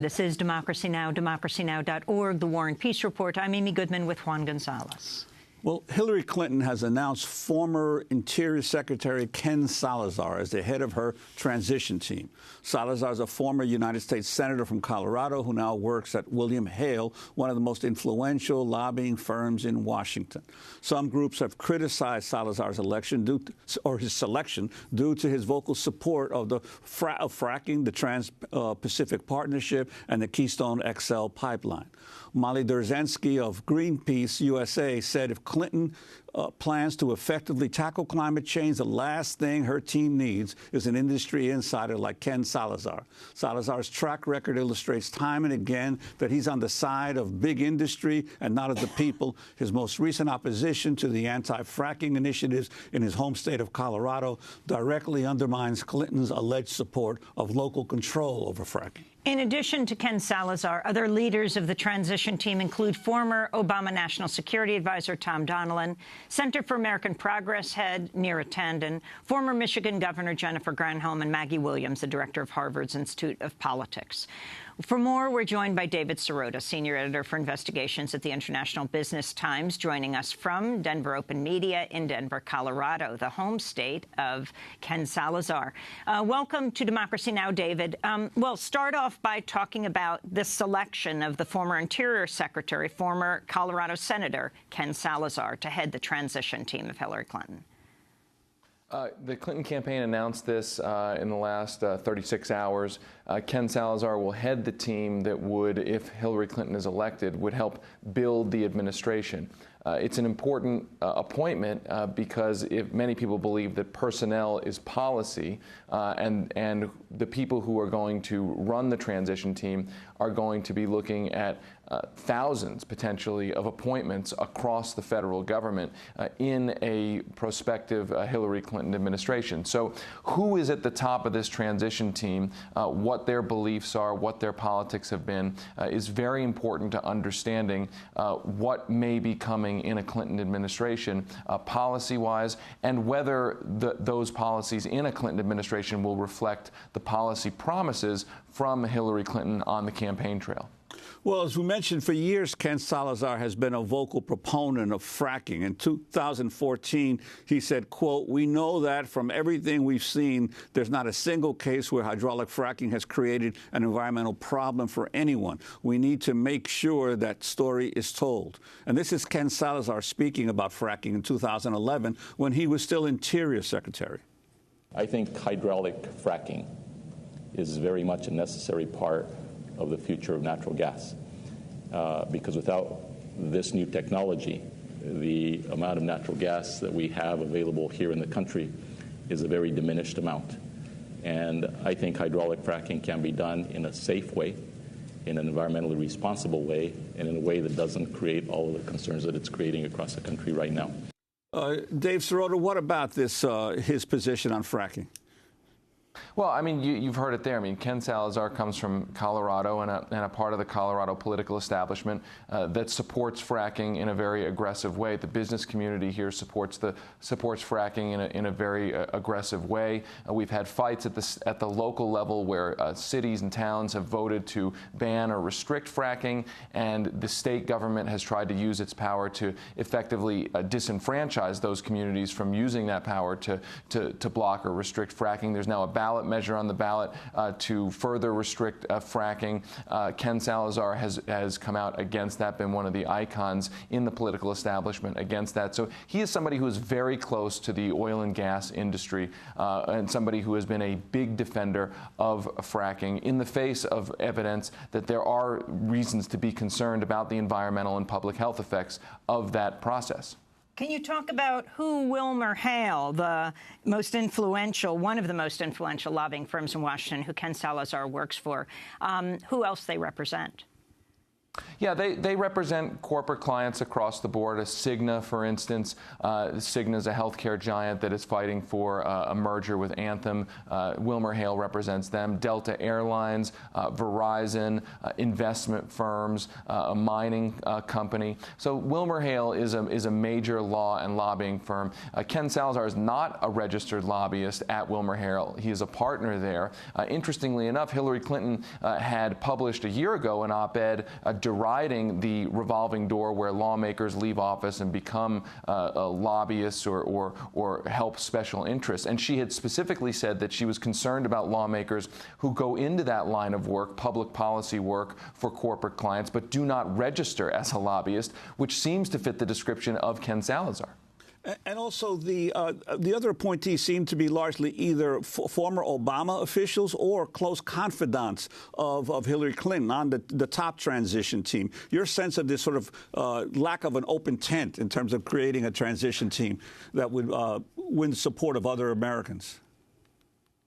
This is Democracy Now!, democracynow.org, The War and Peace Report. I'm Amy Goodman with Juan Gonzalez. Well, Hillary Clinton has announced former Interior Secretary Ken Salazar as the head of her transition team. Salazar is a former United States Senator from Colorado who now works at William Hale, one of the most influential lobbying firms in Washington. Some groups have criticized Salazar's his selection due to his vocal support of the fracking, the Trans-Pacific Partnership, and the Keystone XL pipeline. Molly Durzansky of Greenpeace USA said if Clinton plans to effectively tackle climate change, the last thing her team needs is an industry insider like Ken Salazar. Salazar's track record illustrates time and again that he's on the side of big industry and not of the people. His most recent opposition to the anti-fracking initiatives in his home state of Colorado directly undermines Clinton's alleged support of local control over fracking. In addition to Ken Salazar, other leaders of the transition team include former Obama National Security Advisor Tom Donilon, Center for American Progress head Neera Tanden, former Michigan Governor Jennifer Granholm, and Maggie Williams, the director of Harvard's Institute of Politics. For more, we're joined by David Sirota, senior editor for investigations at the International Business Times, joining us from Denver Open Media in Denver, Colorado, the home state of Ken Salazar. Welcome to Democracy Now!, David. Well, start off by talking about the selection of the former Interior Secretary, former Colorado Senator Ken Salazar, to head the transition team of Hillary Clinton. The Clinton campaign announced this in the last 36 hours. Ken Salazar will head the team that would, if Hillary Clinton is elected, would help build the administration. It's an important appointment because many people believe that personnel is policy, and the people who are going to run the transition team are going to be looking at thousands, potentially, of appointments across the federal government in a prospective Hillary Clinton administration. So who is at the top of this transition team, what their beliefs are, what their politics have been, is very important to understanding what may be coming in a Clinton administration policy-wise, and whether those policies in a Clinton administration will reflect the policy promises from Hillary Clinton on the campaign trail. Well, as we mentioned, for years, Ken Salazar has been a vocal proponent of fracking. In 2014, he said, quote, "We know that from everything we've seen, there's not a single case where hydraulic fracking has created an environmental problem for anyone. We need to make sure that story is told." And this is Ken Salazar speaking about fracking in 2011 when he was still Interior Secretary. I think hydraulic fracking is very much a necessary part of the future of natural gas, because without this new technology, the amount of natural gas that we have available here in the country is a very diminished amount. And I think hydraulic fracking can be done in a safe way, in an environmentally responsible way, and in a way that doesn't create all of the concerns that it's creating across the country right now. Dave Sirota, what about this, his position on fracking? Well, I mean, you've heard it there. I mean, Ken Salazar comes from Colorado and a part of the Colorado political establishment that supports fracking in a very aggressive way. The business community here supports fracking in a very aggressive way. We've had fights at the local level where cities and towns have voted to ban or restrict fracking, and the state government has tried to use its power to effectively disenfranchise those communities from using that power to block or restrict fracking. There's now a ballot measure on the ballot to further restrict fracking. Ken Salazar has come out against that, been one of the icons in the political establishment against that. So he is somebody who is very close to the oil and gas industry and somebody who has been a big defender of fracking in the face of evidence that there are reasons to be concerned about the environmental and public health effects of that process. Can you talk about who Wilmer Hale, the most influential, one of the most influential lobbying firms in Washington, who Ken Salazar works for, who else they represent? Yeah, they represent corporate clients across the board. Cigna, for instance. Cigna is a healthcare giant that is fighting for a merger with Anthem. WilmerHale represents them. Delta Airlines, Verizon, investment firms, a mining company. So WilmerHale is a major law and lobbying firm. Ken Salazar is not a registered lobbyist at WilmerHale. He is a partner there. Interestingly enough, Hillary Clinton had published a year ago an op-ed deriding the revolving door where lawmakers leave office and become lobbyists or help special interests. And she had specifically said that she was concerned about lawmakers who go into that line of work, public policy work for corporate clients, but do not register as a lobbyist, which seems to fit the description of Ken Salazar. And also, the other appointees seem to be largely either former Obama officials or close confidants of Hillary Clinton on the top transition team. Your sense of this sort of lack of an open tent in terms of creating a transition team that would win the support of other Americans?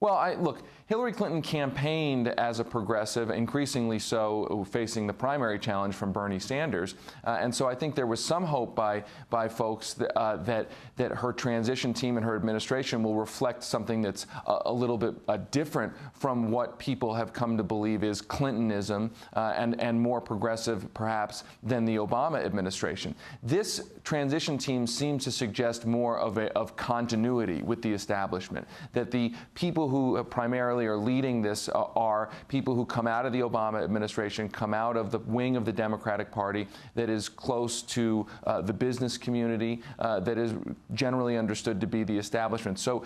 Well, look, Hillary Clinton campaigned as a progressive, increasingly so facing the primary challenge from Bernie Sanders. And so I think there was some hope by folks that her transition team and her administration will reflect something that's a little bit different from what people have come to believe is Clintonism and more progressive, perhaps, than the Obama administration. This transition team seems to suggest more of continuity with the establishment, that the people who primarily are leading this are people who come out of the Obama administration, come out of the wing of the Democratic Party that is close to the business community, that is generally understood to be the establishment. So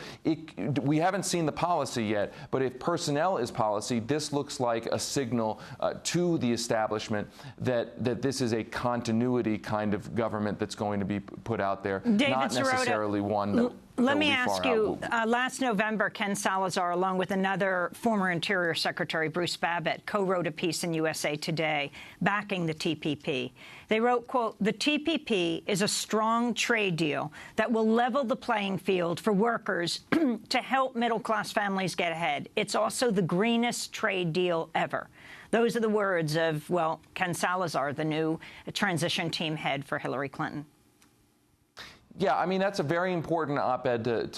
we haven't seen the policy yet, but if personnel is policy, this looks like a signal to the establishment that this is a continuity kind of government that's going to be put out there, David not necessarily one that let me ask you, last November, Ken Salazar, along with another former Interior Secretary, Bruce Babbitt, co-wrote a piece in USA Today backing the TPP. They wrote, quote, "The TPP is a strong trade deal that will level the playing field for workers to help middle-class families get ahead. It's also the greenest trade deal ever." Those are the words of, well, Ken Salazar, the new transition team head for Hillary Clinton. Yeah, I mean, that's a very important op-ed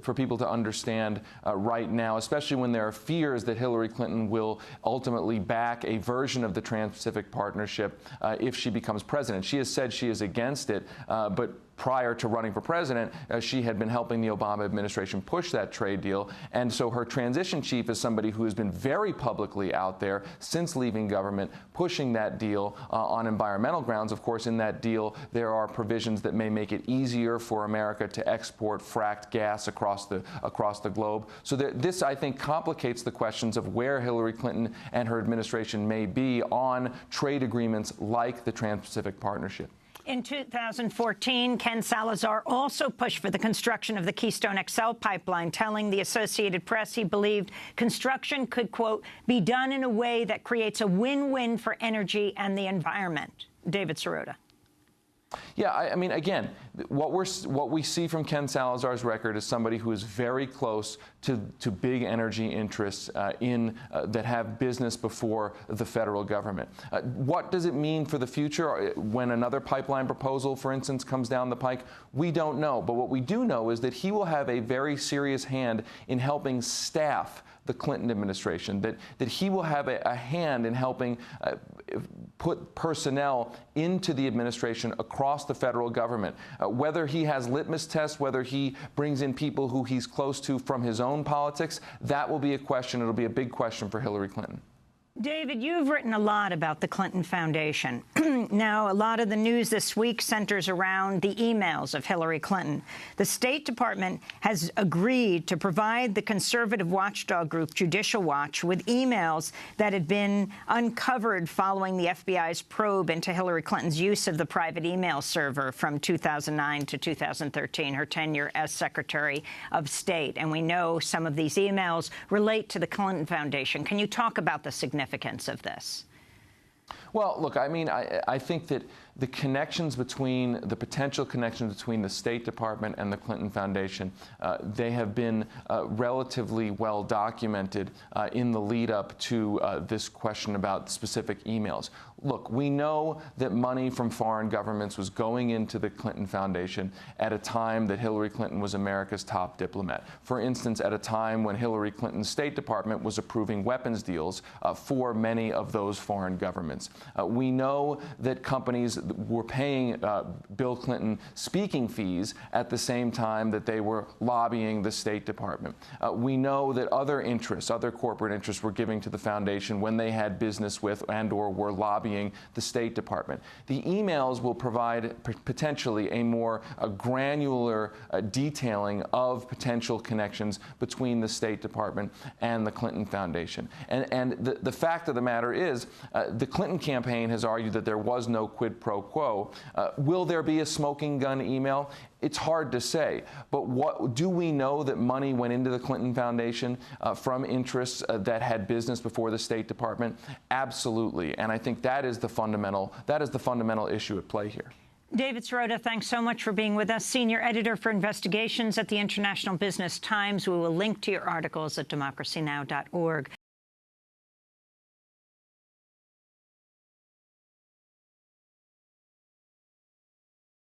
for people to understand right now, especially when there are fears that Hillary Clinton will ultimately back a version of the Trans-Pacific Partnership if she becomes president. She has said she is against it, but prior to running for president, she had been helping the Obama administration push that trade deal. And so her transition chief is somebody who has been very publicly out there since leaving government, pushing that deal on environmental grounds. Of course, in that deal, there are provisions that may make it easier for America to export fracked gas across the globe. So this, I think, complicates the questions of where Hillary Clinton and her administration may be on trade agreements like the Trans-Pacific Partnership. In 2014, Ken Salazar also pushed for the construction of the Keystone XL pipeline, telling the Associated Press he believed construction could, quote, "be done in a way that creates a win-win for energy and the environment." David Sirota. Yeah, I mean, again, what we see from Ken Salazar's record is somebody who is very close to big energy interests that have business before the federal government. What does it mean for the future when another pipeline proposal, for instance, comes down the pike? We don't know. But what we do know is that he will have a very serious hand in helping staff the Clinton administration, that he will have a hand in helping put personnel into the administration across the federal government. Whether he has litmus tests, whether he brings in people who he's close to from his own politics, that will be a question. It'll be a big question for Hillary Clinton. David, you've written a lot about the Clinton Foundation. Now, a lot of the news this week centers around the emails of Hillary Clinton. The State Department has agreed to provide the conservative watchdog group Judicial Watch with emails that had been uncovered following the FBI's probe into Hillary Clinton's use of the private email server from 2009 to 2013, her tenure as Secretary of State. And we know some of these emails relate to the Clinton Foundation. Can you talk about the significance of this? Well, look, I mean, I think that the potential connections between the State Department and the Clinton Foundation, they have been relatively well documented in the lead up to this question about specific emails. Look, we know that money from foreign governments was going into the Clinton Foundation at a time that Hillary Clinton was America's top diplomat. For instance, at a time when Hillary Clinton's State Department was approving weapons deals for many of those foreign governments. We know that companies were paying Bill Clinton speaking fees at the same time that they were lobbying the State Department. We know that other interests, other corporate interests, were giving to the foundation when they had business with and/or were lobbying the State Department. The emails will provide potentially a more granular detailing of potential connections between the State Department and the Clinton Foundation. And the fact of the matter is, the Clinton campaign has argued that there was no quid pro quo. Will there be a smoking gun email? It's hard to say, but what do we know that money went into the Clinton Foundation from interests that had business before the State Department? Absolutely, and I think that is the fundamental issue at play here. David Sirota, thanks so much for being with us. Senior Editor for Investigations at the International Business Times. We will link to your articles at democracynow.org.